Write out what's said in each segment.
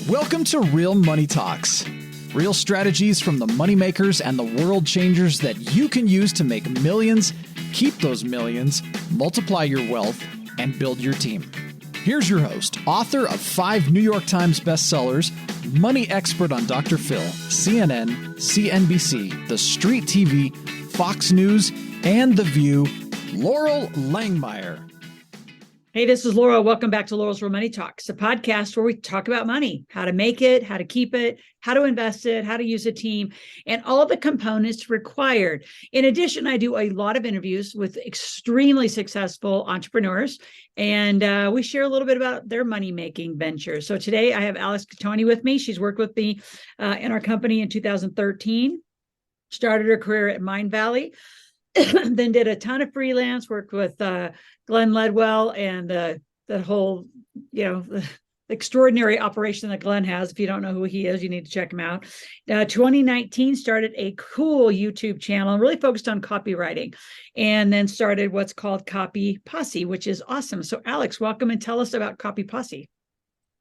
Welcome to Real Money Talks. Real strategies from the moneymakers and the world changers that you can use to make millions, keep those millions, multiply your wealth, and build your team. Here's your host, author of 5 New York Times bestsellers, money expert on Dr. Phil, CNN, CNBC, The Street TV, Fox News, and The View, Laurel Langmeyer. Hey, this is Laurel. Welcome back to Laurel's Real Money Talks, a podcast where we talk about money, how to make it, how to keep it, how to invest it, how to use a team, and all the components required. In addition, I do a lot of interviews with extremely successful entrepreneurs, and we share a little bit about their money-making ventures. So today I have Alex Cattoni with me. She's worked with me in our company in 2013, started her career at Mindvalley, then did a ton of freelance, worked with Glenn Ledwell and the whole, the extraordinary operation that Glenn has. If you don't know who he is, you need to check him out. 2019 started a cool YouTube channel, really focused on copywriting, and then started what's called Copy Posse, which is awesome. So Alex, welcome and tell us about Copy Posse.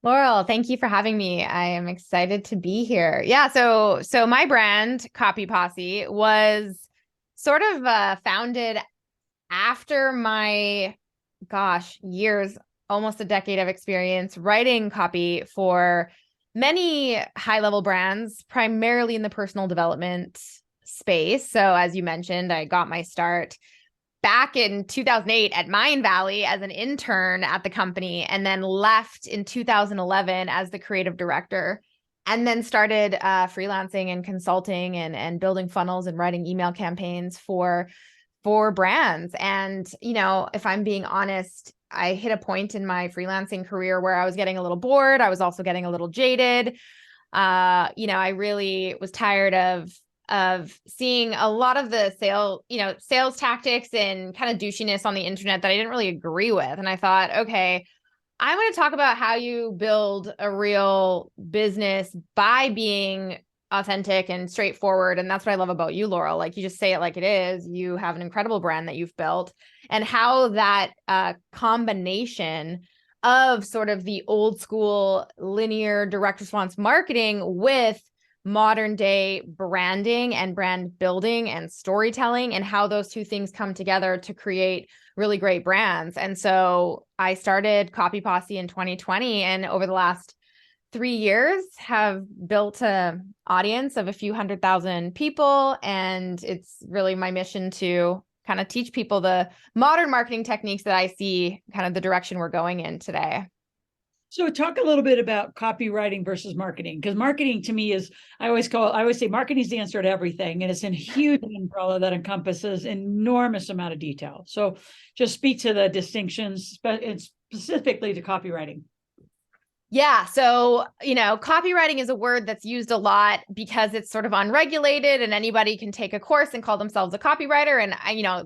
Laurel, thank you for having me. I am excited to be here. Yeah, so my brand, Copy Posse, was sort of founded after my, years, almost a decade of experience writing copy for many high-level brands, primarily in the personal development space. So as you mentioned, I got my start back in 2008 at Mindvalley as an intern at the company, and then left in 2011 as the creative director. And then started freelancing and consulting and building funnels and writing email campaigns for brands. And, if I'm being honest, I hit a point in my freelancing career where I was getting a little bored. I was also getting a little jaded. I really was tired of seeing a lot of the sales tactics and kind of douchiness on the internet that I didn't really agree with. And I thought, okay, I'm going to talk about how you build a real business by being authentic and straightforward. And that's what I love about you, Laurel. Like, you just say it like it is. You have an incredible brand that you've built, and how that combination of sort of the old school linear direct response marketing with modern day branding and brand building and storytelling, and how those two things come together to create really great brands. And so I started Copy Posse in 2020, and over the last 3 years have built an audience of a few 100,000 people. And it's really my mission to kind of teach people the modern marketing techniques that I see kind of the direction we're going in today. So talk a little bit about copywriting versus marketing, because marketing to me is, I always say marketing is the answer to everything. And it's a huge umbrella that encompasses enormous amount of detail. So just speak to the distinctions, specifically to copywriting. Yeah. So, copywriting is a word that's used a lot because it's sort of unregulated and anybody can take a course and call themselves a copywriter. And,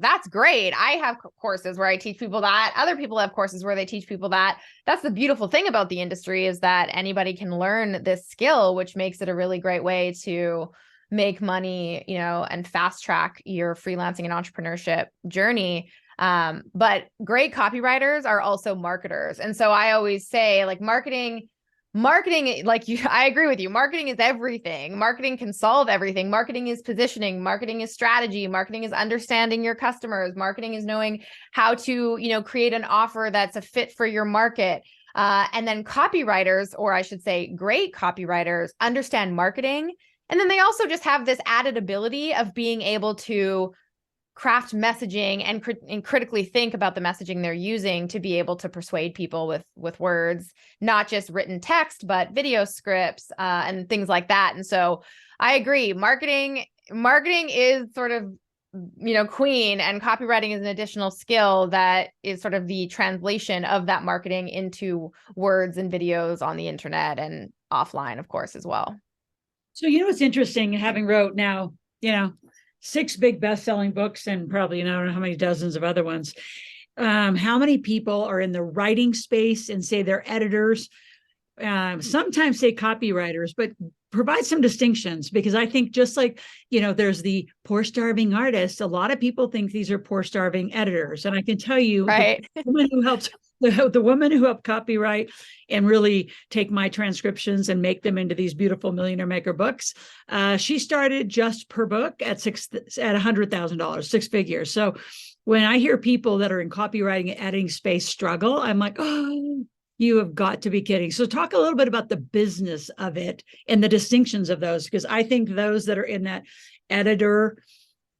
that's great. I have courses where I teach people that. Other people have courses where they teach people that. That's the beautiful thing about the industry, is that anybody can learn this skill, which makes it a really great way to make money, and fast track your freelancing and entrepreneurship journey. But great copywriters are also marketers. And so I always say, like, marketing, I agree with you. Marketing is everything. Marketing can solve everything. Marketing is positioning. Marketing is strategy. Marketing is understanding your customers. Marketing is knowing how to, create an offer that's a fit for your market. And then copywriters, or I should say great copywriters, understand marketing. And then they also just have this added ability of being able to craft messaging and critically think about the messaging they're using to be able to persuade people with words, not just written text, but video scripts and things like that. And so I agree, marketing is sort of, queen, and copywriting is an additional skill that is sort of the translation of that marketing into words and videos on the internet and offline, of course, as well. So, it's interesting, having wrote now, 6 big best-selling books and probably, I don't know how many dozens of other ones. How many people are in the writing space and say they're editors, sometimes say copywriters, but provide some distinctions, because I think just like, there's the poor starving artist, a lot of people think these are poor starving editors. And I can tell you, Right. the woman who helped the woman who helped copyright and really take my transcriptions and make them into these beautiful Millionaire Maker books, she started just per book at $100,000, six figures. So when I hear people that are in copywriting and editing space struggle, I'm like, oh, you have got to be kidding. So talk a little bit about the business of it and the distinctions of those, because I think those that are in that editor,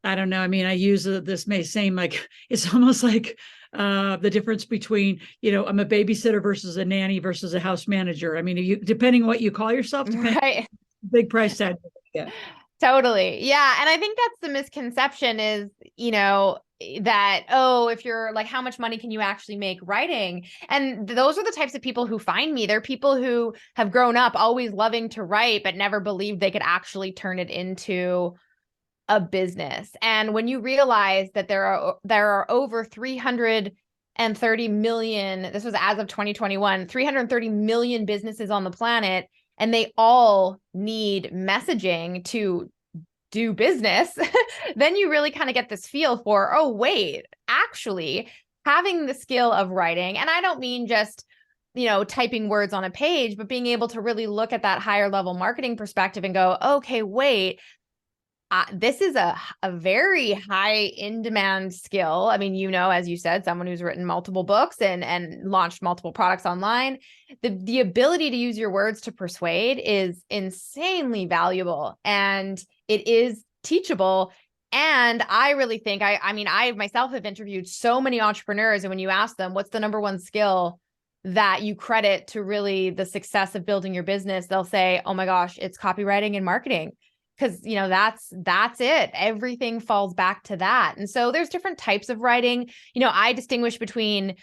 I don't know. I mean, I use this may seem like it's almost like the difference between, I'm a babysitter versus a nanny versus a house manager. I mean, depending on what you call yourself, Right. big price tag. Yeah. Totally. Yeah. And I think that's the misconception is, that, oh, if you're like, how much money can you actually make writing? And those are the types of people who find me. They're people who have grown up always loving to write, but never believed they could actually turn it into a business. And when you realize that there are over 330 million, this was as of 2021, 330 million businesses on the planet, and they all need messaging to do business, then you really kind of get this feel for, oh, wait, actually having the skill of writing. And I don't mean just, typing words on a page, but being able to really look at that higher level marketing perspective and go, okay, wait, this is a very high in demand skill. I mean, as you said, someone who's written multiple books and launched multiple products online, the ability to use your words to persuade is insanely valuable, and it is teachable. And I really think, I myself have interviewed so many entrepreneurs, and when you ask them, what's the number one skill that you credit to really the success of building your business, they'll say, oh my gosh, it's copywriting and marketing. Because, that's it. Everything falls back to that. And so there's different types of writing. I distinguish between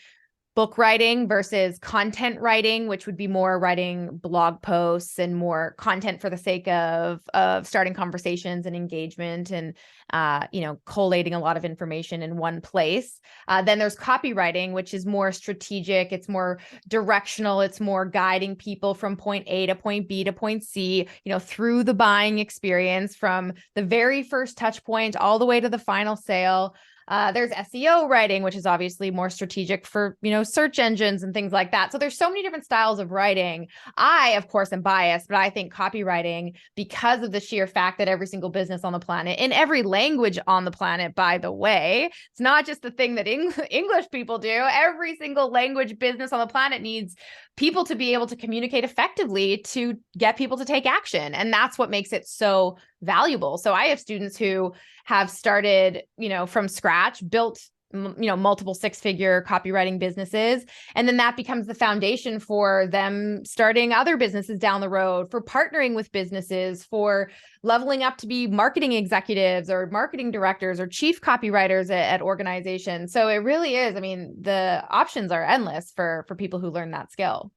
book writing versus content writing, which would be more writing blog posts and more content for the sake of starting conversations and engagement and, collating a lot of information in one place. Then there's copywriting, which is more strategic. It's more directional. It's more guiding people from point A to point B to point C, through the buying experience from the very first touch point all the way to the final sale. There's SEO writing, which is obviously more strategic for, search engines and things like that. So there's so many different styles of writing. I, of course, am biased, but I think copywriting, because of the sheer fact that every single business on the planet, in every language on the planet, by the way, it's not just the thing that English people do. Every single language business on the planet needs people to be able to communicate effectively to get people to take action. And that's what makes it so valuable. So I have students who have started, from scratch, built, multiple six-figure copywriting businesses. And then that becomes the foundation for them starting other businesses down the road, for partnering with businesses, for leveling up to be marketing executives or marketing directors or chief copywriters at organizations. So it really is, the options are endless for people who learn that skill.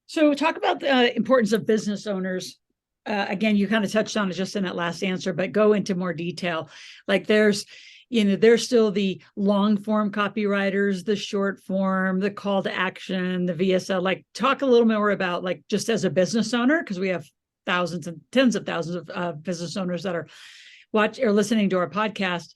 So talk about the importance of business owners. Again, you kind of touched on it just in that last answer, but go into more detail. Like there's still the long form copywriters, the short form, the call to action, the VSL. Like talk a little more about like just as a business owner, because we have thousands and tens of thousands of business owners that are listening to our podcast.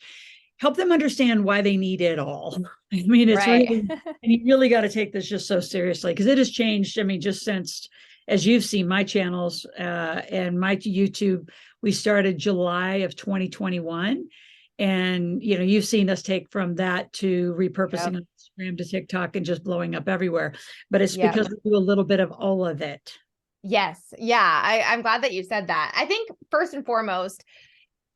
Help them understand why they need it all. It's right. really, and you really got to take this just so seriously, because it has changed. Just since, as you've seen my channels and my YouTube, we started July of 2021. And, you've seen us take from that to repurposing on Instagram to TikTok and just blowing up everywhere. But it's because we do a little bit of all of it. Yes. Yeah. I'm glad that you said that. I think first and foremost,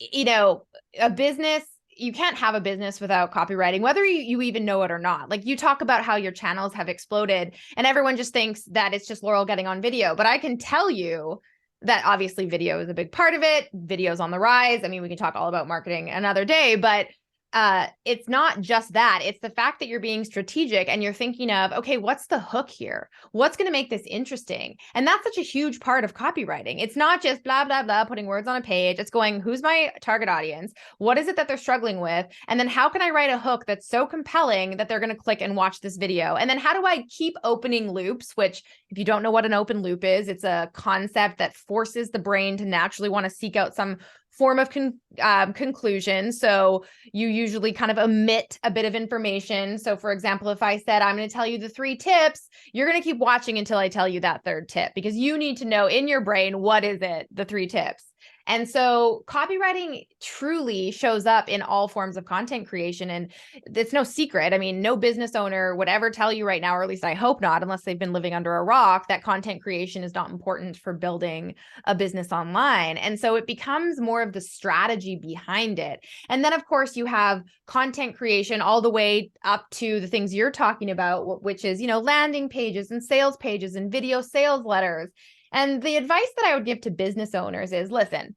a business, you can't have a business without copywriting, whether you even know it or not. Like you talk about how your channels have exploded and everyone just thinks that it's just Laurel getting on video. But I can tell you that obviously video is a big part of it. Video's on the rise. We can talk all about marketing another day, but it's not just that. It's the fact that you're being strategic and you're thinking of, okay, what's the hook here? What's going to make this interesting? And that's such a huge part of copywriting. It's not just blah, blah, blah, putting words on a page. It's going, who's my target audience? What is it that they're struggling with? And then how can I write a hook that's so compelling that they're going to click and watch this video? And then how do I keep opening loops, which if you don't know what an open loop is, it's a concept that forces the brain to naturally want to seek out some form of conclusion. So you usually kind of omit a bit of information. So for example, if I said, I'm going to tell you the 3 tips, you're going to keep watching until I tell you that 3rd tip, because you need to know in your brain, what is it, the 3 tips? And so copywriting truly shows up in all forms of content creation. And it's no secret. I mean, no business owner would ever tell you right now, or at least I hope not, unless they've been living under a rock, that content creation is not important for building a business online. And so it becomes more of the strategy behind it. And then, of course, you have content creation all the way up to the things you're talking about, which is, landing pages and sales pages and video sales letters. And the advice that I would give to business owners is, listen,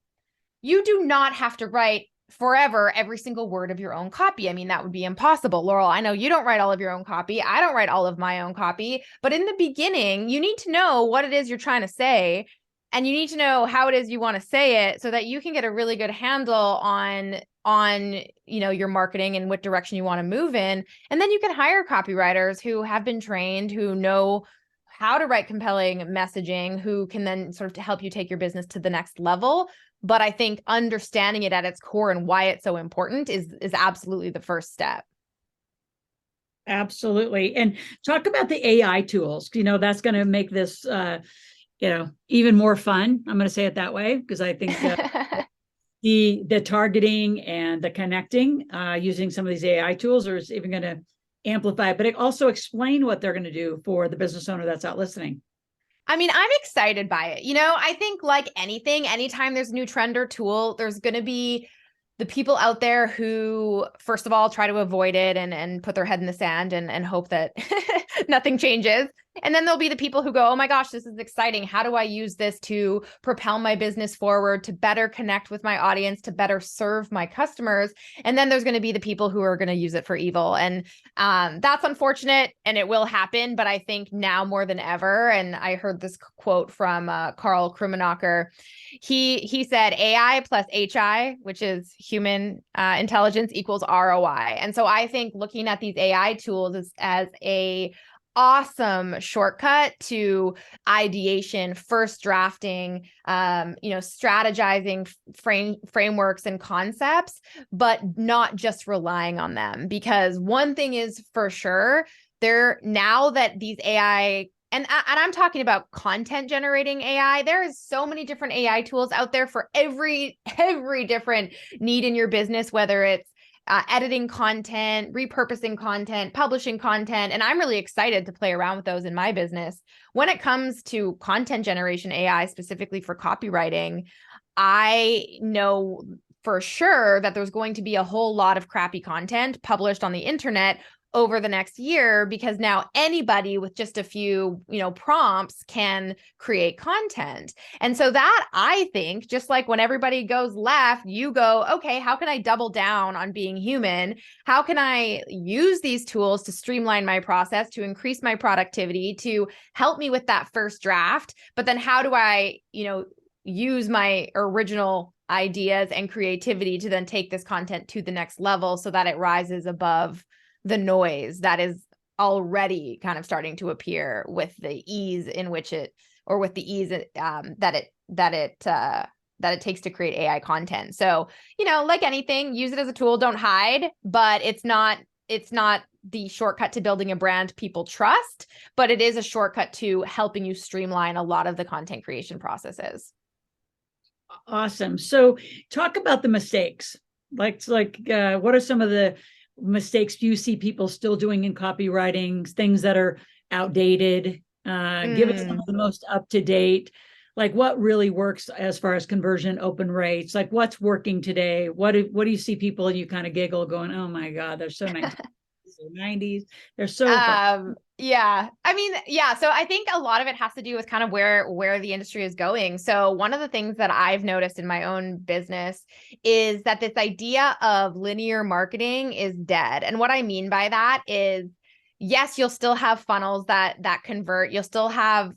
you do not have to write forever every single word of your own copy. I mean, that would be impossible. Laurel, I know you don't write all of your own copy. I don't write all of my own copy. But in the beginning, you need to know what it is you're trying to say. And you need to know how it is you want to say it so that you can get a really good handle on your marketing and what direction you want to move in. And then you can hire copywriters who have been trained, who know how to write compelling messaging, who can then sort of help you take your business to the next level. But I think understanding it at its core and why it's so important is absolutely the first step. Absolutely. And talk about the AI tools. That's going to make this, even more fun. I'm going to say it that way, because I think the targeting and the connecting using some of these AI tools is even going to amplify, but it also explain what they're going to do for the business owner that's out listening. I mean, I'm excited by it. I think like anything, anytime there's a new trend or tool, there's going to be the people out there who, first of all, try to avoid it and put their head in the sand and hope that nothing changes. And then there'll be the people who go, oh my gosh, this is exciting. How do I use this to propel my business forward, to better connect with my audience, to better serve my customers? And then there's going to be the people who are going to use it for evil. And that's unfortunate, and it will happen. But I think now more than ever, and I heard this quote from Carl Krummenacher, he said AI plus HI, which is human intelligence, equals ROI. And so I think looking at these AI tools as a awesome shortcut to ideation, first drafting, strategizing frameworks and concepts, but not just relying on them. Because one thing is for sure, now that these AI, and I'm talking about content generating AI, there is so many different AI tools out there for every different need in your business, whether it's editing content, repurposing content, publishing content. And I'm really excited to play around with those in my business. When it comes to content generation AI, specifically for copywriting, I know for sure that there's going to be a whole lot of crappy content published on the internet over the next year, because now anybody with just a few, prompts can create content. And so that, I think, just like when everybody goes left, you go, okay, how can I double down on being human? How can I use these tools to streamline my process, to increase my productivity, to help me with that first draft? But then how do I, use my original ideas and creativity to then take this content to the next level so that it rises above the noise that is already kind of starting to appear with the ease in which it, or with the ease that it takes to create AI content. So, like anything, use it as a tool, don't hide, but it's not the shortcut to building a brand people trust, but it is a shortcut to helping you streamline a lot of the content creation processes. Awesome. So talk about the mistakes. What are some of the mistakes you see people still doing in copywriting, things that are outdated? Give us some of the most up-to-date, like what really works as far as conversion, open rates, like what's working today? What do you see people and you kind of giggle going, oh my God, there's so many. 90s. They're so fun. Yeah. I mean, yeah. So I think a lot of it has to do with kind of where the industry is going. So one of the things that I've noticed in my own business is that this idea of linear marketing is dead. And what I mean by that is, yes, you'll still have funnels that convert. You'll still have,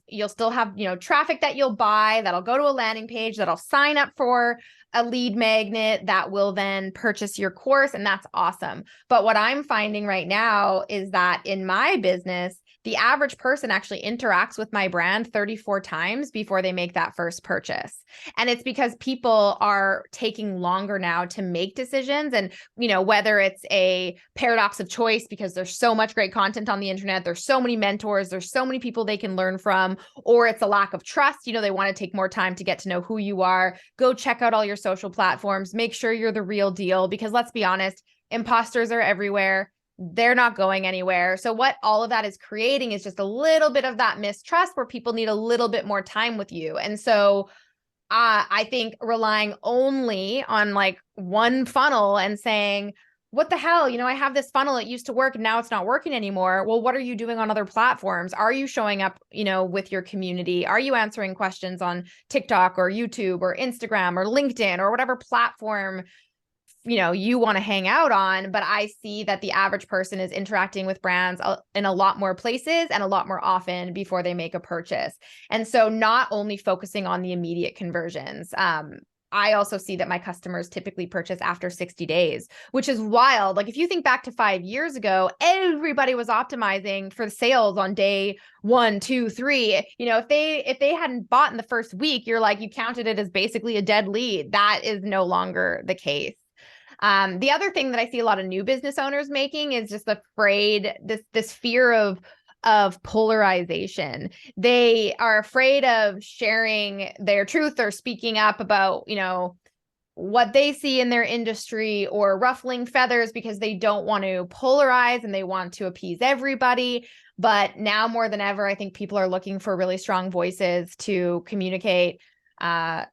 traffic that you'll buy, that'll go to a landing page, that'll sign up for a lead magnet that will then purchase your course. And that's awesome. But what I'm finding right now is that in my business, the average person actually interacts with my brand 34 times before they make that first purchase. And it's because people are taking longer now to make decisions. And, whether it's a paradox of choice, because there's so much great content on the internet, there's so many mentors, there's so many people they can learn from, or it's a lack of trust. They want to take more time to get to know who you are. Go check out all your social platforms, make sure you're the real deal, because let's be honest, imposters are everywhere. They're not going anywhere. So what all of that is creating is just a little bit of that mistrust where people need a little bit more time with you. And so I think relying only on like one funnel and saying, what the hell, I have this funnel, it used to work and now it's not working anymore. Well, what are you doing on other platforms? Are you showing up, with your community? Are you answering questions on TikTok or YouTube or Instagram or LinkedIn or whatever platform you want to hang out on? But I see that the average person is interacting with brands in a lot more places and a lot more often before they make a purchase. And so not only focusing on the immediate conversions, I also see that my customers typically purchase after 60 days, which is wild. Like if you think back to 5 years ago, everybody was optimizing for sales on day 1, 2, 3. If they hadn't bought in the first week, you counted it as basically a dead lead. That is no longer the case. The other thing that I see a lot of new business owners making is just this fear of polarization. They are afraid of sharing their truth or speaking up about, what they see in their industry or ruffling feathers because they don't want to polarize and they want to appease everybody. But now more than ever, I think people are looking for really strong voices to communicate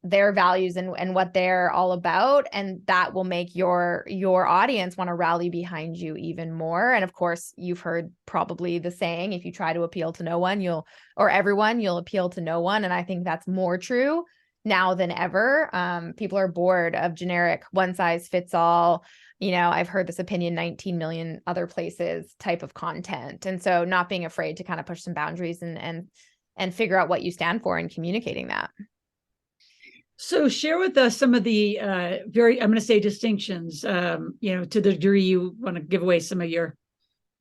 their values and what they're all about. And that will make your audience want to rally behind you even more. And of course, you've heard probably the saying, if you try to appeal to no one, you'll appeal to no one. And I think that's more true now than ever. People are bored of generic one size fits all. I've heard this opinion 19 million other places type of content. And so not being afraid to kind of push some boundaries and figure out what you stand for and communicating that. So share with us some of the I'm going to say distinctions, to the degree you want to give away some of your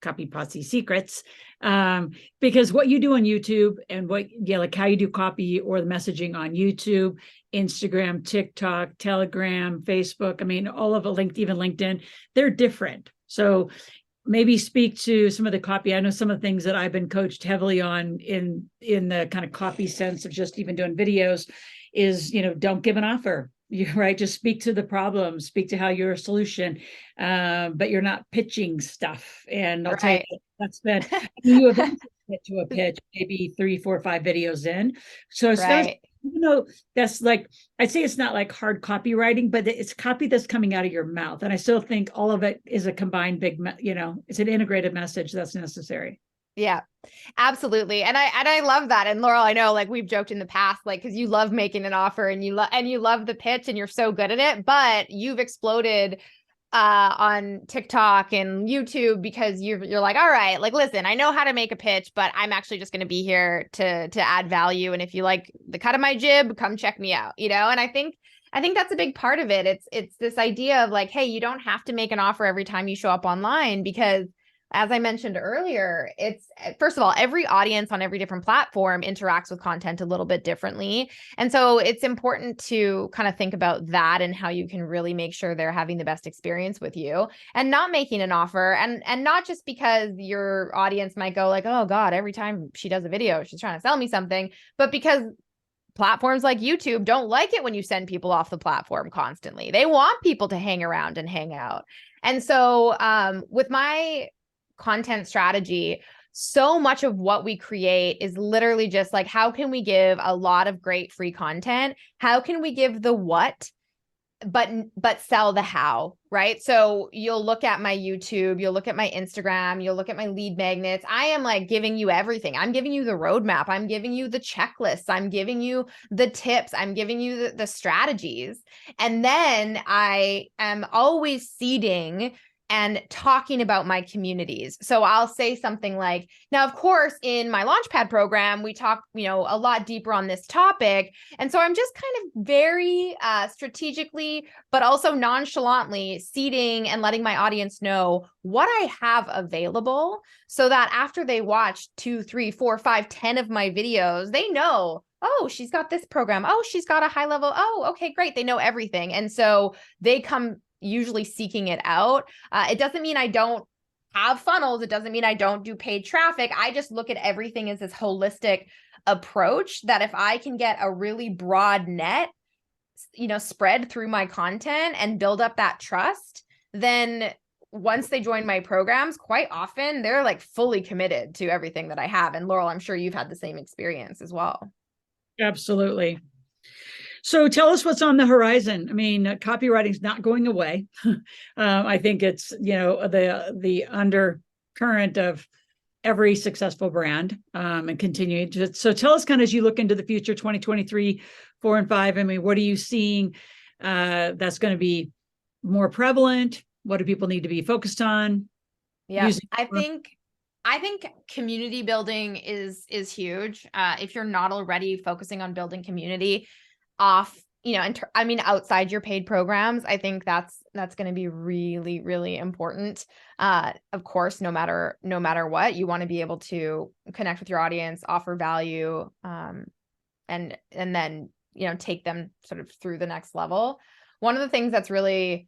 Copy Posse secrets, because what you do on YouTube and like how you do copy or the messaging on YouTube, Instagram, TikTok, Telegram, Facebook, all of it, even LinkedIn, they're different. So maybe speak to some of the copy. I know some of the things that I've been coached heavily on in the kind of copy sense of just even doing videos is, don't give an offer, right? Just speak to the problem, speak to how you're a solution, but you're not pitching stuff. And I'll tell you, that's been, you eventually get to a pitch, maybe 3, 4, 5 videos in. So it's not, that's like, I'd say it's not like hard copywriting, but it's copy that's coming out of your mouth. And I still think all of it is a combined it's an integrated message that's necessary. Yeah, absolutely. And I love that. And Laurel, I know we've joked in the past, because you love making an offer and you love the pitch and you're so good at it, but you've exploded on TikTok and YouTube because you're like, all right, listen, I know how to make a pitch, but I'm actually just going to be here to add value. And if you like the cut of my jib, come check me out, and I think that's a big part of it. It's this idea of hey, you don't have to make an offer every time you show up online, because as I mentioned earlier, it's, first of all, every audience on every different platform interacts with content a little bit differently. And so it's important to kind of think about that and how you can really make sure they're having the best experience with you and not making an offer. And not just because your audience might go oh God, every time she does a video, she's trying to sell me something, but because platforms like YouTube don't like it when you send people off the platform constantly. They want people to hang around and hang out. And so with my content strategy, so much of what we create is literally just how can we give a lot of great free content? How can we give the what but sell the how, right? So you'll look at my YouTube, you'll look at my Instagram, you'll look at my lead magnets. I am like giving you everything. I'm giving you the roadmap. I'm giving you the checklists. I'm giving you the tips. I'm giving you the strategies. And then I am always seeding and talking about my communities. So I'll say something like, now, of course, in my Launchpad program, we talk, a lot deeper on this topic. And so I'm just kind of very strategically, but also nonchalantly seeding and letting my audience know what I have available so that after they watch 2, 3, 4, 5, 10 of my videos, they know, oh, she's got this program. Oh, she's got a high level. Oh, okay, great. They know everything. And so they come usually seeking it out. It doesn't mean I don't have funnels. It doesn't mean I don't do paid traffic. I just look at everything as this holistic approach that if I can get a really broad net, spread through my content and build up that trust, then once they join my programs, quite often they're like fully committed to everything that I have. And Laurel, I'm sure you've had the same experience as well. Absolutely. So tell us what's on the horizon. I mean, copywriting is not going away. I think it's, the undercurrent of every successful brand and continuing to. So tell us kind of as you look into the future, 2023, 4 and 5, I mean, what are you seeing that's going to be more prevalent? What do people need to be focused on? Yeah, I think community building is huge. If you're not already focusing on building community outside your paid programs, I think that's going to be really, really important. Of course, no matter what, you want to be able to connect with your audience, offer value, and then, take them sort of through the next level. One of the things that's really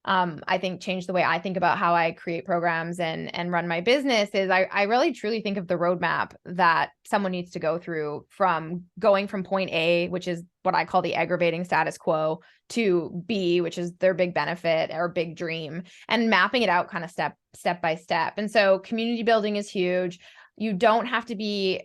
I think changed the way I think about how I create programs and run my business is I really truly think of the roadmap that someone needs to go through from going from point A, which is what I call the aggravating status quo, to B, which is their big benefit or big dream, and mapping it out kind of step by step. And so community building is huge. You don't have to be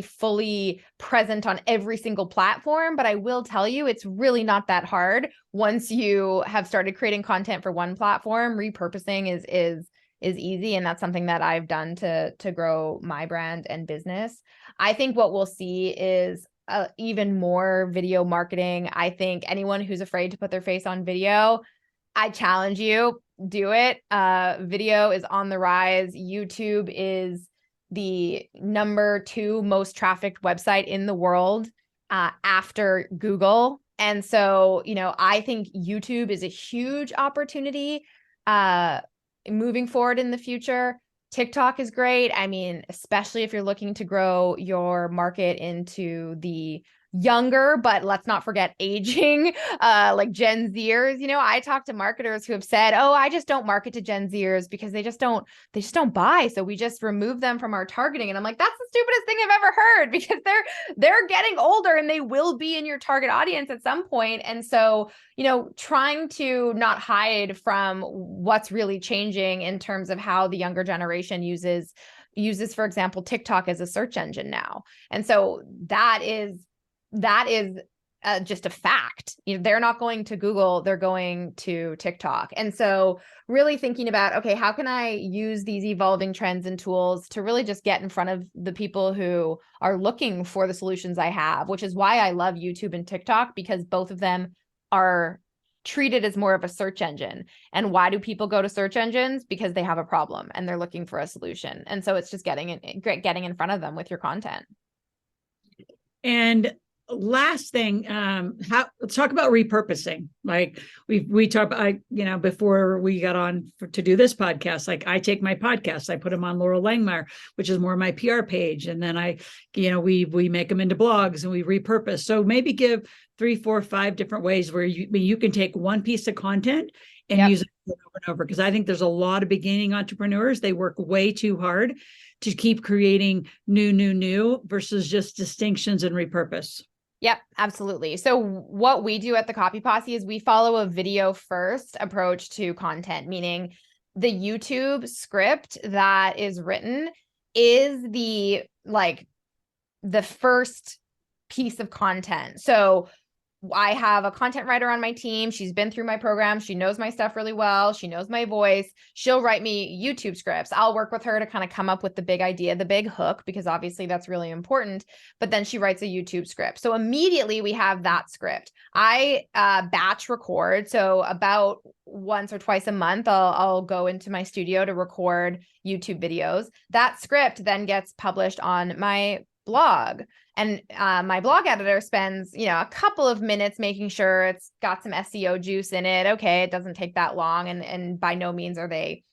fully present on every single platform, but I will tell you, it's really not that hard. Once you have started creating content for one platform, repurposing is easy. And that's something that I've done to grow my brand and business. I think what we'll see is even more video marketing. I think anyone who's afraid to put their face on video, I challenge you, do it. Video is on the rise. YouTube is the number 2 most trafficked website in the world after Google. And so, I think YouTube is a huge opportunity moving forward in the future. TikTok is great. I mean, especially if you're looking to grow your market into the younger, but let's not forget aging, like Gen Zers. I talk to marketers who have said, oh, I just don't market to Gen Zers because they just don't buy. So we just remove them from our targeting. And I'm like, that's the stupidest thing I've ever heard, because they're getting older and they will be in your target audience at some point. And so, trying to not hide from what's really changing in terms of how the younger generation uses, for example, TikTok as a search engine now. And so that is just a fact. They're not going to Google, they're going to TikTok. And so really thinking about, okay, how can I use these evolving trends and tools to really just get in front of the people who are looking for the solutions I have, which is why I love YouTube and TikTok, because both of them are treated as more of a search engine. And why do people go to search engines? Because they have a problem and they're looking for a solution. And so it's just getting in front of them with your content. And last thing, let's talk about repurposing. Like we talked about, before we got on to do this podcast, like I take my podcasts, I put them on Laurel Langmeyer, which is more my PR page. And then we make them into blogs and we repurpose. So maybe give 3, 4, 5 different ways where you can take one piece of content and use it over and over. Because I think there's a lot of beginning entrepreneurs, they work way too hard to keep creating new versus just distinctions and repurpose. Yep, absolutely. So what we do at the Copy Posse is we follow a video first approach to content, meaning the YouTube script that is written is the first piece of content. So I have a content writer on my team. She's been through my program. She knows my stuff really well. She knows my voice. She'll write me YouTube scripts. I'll work with her to kind of come up with the big idea, the big hook, because obviously that's really important. But then she writes a YouTube script. So immediately we have that script. I batch record. So about once or twice a month, I'll go into my studio to record YouTube videos. That script then gets published on my blog. And my blog editor spends, a couple of minutes making sure it's got some SEO juice in it. Okay, it doesn't take that long. And by no means are they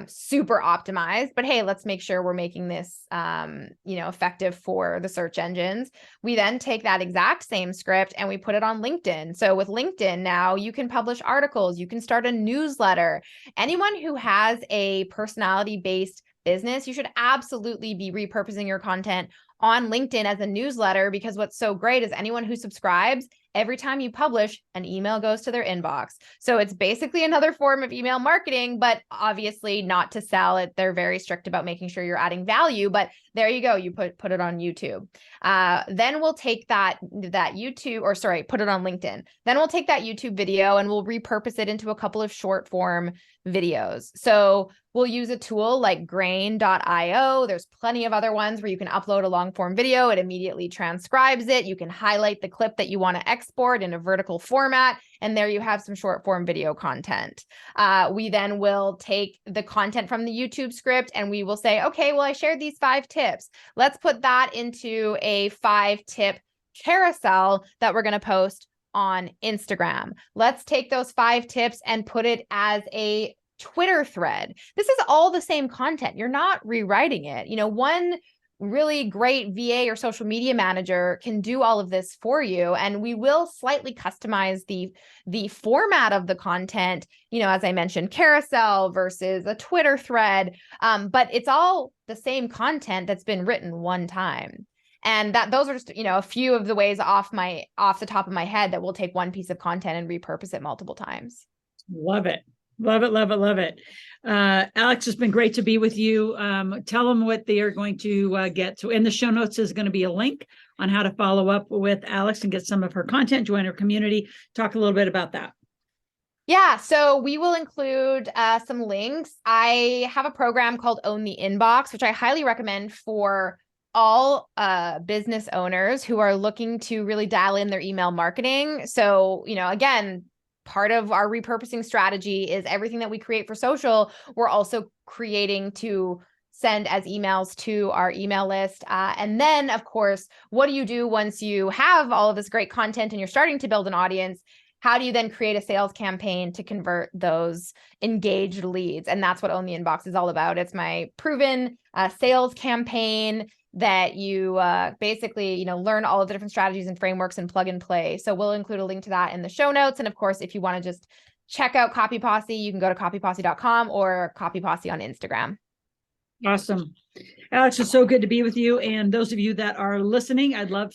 super optimized. But hey, let's make sure we're making this, effective for the search engines. We then take that exact same script and we put it on LinkedIn. So with LinkedIn now, you can publish articles. You can start a newsletter. Anyone who has a personality-based business, you should absolutely be repurposing your content on LinkedIn as a newsletter, because what's so great is anyone who subscribes, every time you publish, an email goes to their inbox. So it's basically another form of email marketing, but obviously not to sell it. They're very strict about making sure you're adding value, but there you go. You put it on YouTube. Then we'll take that YouTube, or sorry, put it on LinkedIn. Then we'll take that YouTube video and we'll repurpose it into a couple of short form videos. So we'll use a tool like grain.io. There's plenty of other ones where you can upload a long form video. It immediately transcribes it. You can highlight the clip that you want to export in a vertical format. And there you have some short form video content. We then will take the content from the YouTube script and we will say, okay, well, I shared these 5 tips. Let's put that into a 5-tip carousel that we're going to post on Instagram. Let's take those 5 tips and put it as a Twitter thread. This is all the same content. You're not rewriting it. One really great VA or social media manager can do all of this for you. And we will slightly customize the format of the content, as I mentioned, carousel versus a Twitter thread. But it's all the same content that's been written one time. And those are just, a few of the ways off the top of my head that we'll take one piece of content and repurpose it multiple times. Love it. Love it, love it, love it. Alex, it's been great to be with you. Tell them what they are going to get. So in the show notes is going to be a link on how to follow up with Alex and get some of her content, join her community. Talk a little bit about that. Yeah, so we will include some links. I have a program called Own the Inbox, which I highly recommend for all business owners who are looking to really dial in their email marketing. So, again, part of our repurposing strategy is everything that we create for social, we're also creating to send as emails to our email list. And then, of course, what do you do once you have all of this great content and you're starting to build an audience? How do you then create a sales campaign to convert those engaged leads? And that's what Own the Inbox is all about. It's my proven sales campaign that you basically, learn all of the different strategies and frameworks and plug and play. So we'll include a link to that in the show notes. And of course, if you want to just check out Copy Posse, you can go to copyposse.com or Copy Posse on Instagram. Awesome. Alex, it's so good to be with you. And those of you that are listening, I'd love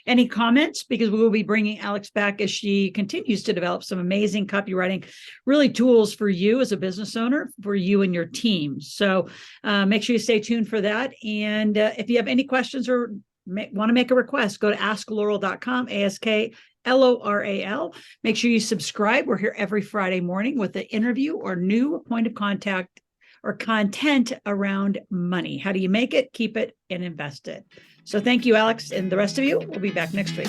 any comments, because we will be bringing Alex back as she continues to develop some amazing copywriting, really tools for you as a business owner, for you and your team. So make sure you stay tuned for that. And if you have any questions or want to make a request, go to asklaurel.com, ASKLORAL. Make sure you subscribe. We're here every Friday morning with an interview or new point of contact or content around money. How do you make it, keep it, and invest it? So thank you, Alex, and the rest of you. We'll be back next week.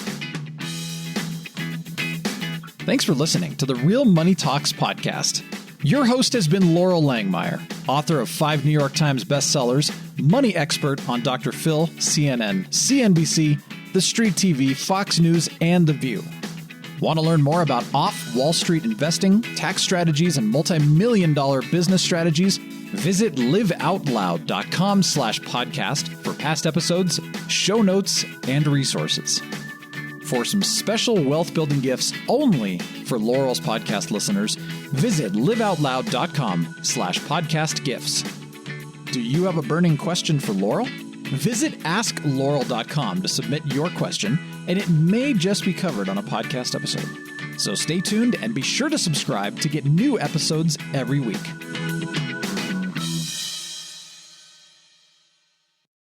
Thanks for listening to the Real Money Talks podcast. Your host has been Laurel Langmeyer, author of 5 New York Times bestsellers, money expert on Dr. Phil, CNN, CNBC, The Street TV, Fox News, and The View. Want to learn more about off-Wall Street investing, tax strategies, and multi-million-dollar business strategies? Visit liveoutloud.com/podcast for past episodes, show notes, and resources. For some special wealth-building gifts only for Laurel's podcast listeners, visit liveoutloud.com/podcast gifts. Do you have a burning question for Laurel? Visit asklaurel.com to submit your question, and it may just be covered on a podcast episode. So stay tuned and be sure to subscribe to get new episodes every week.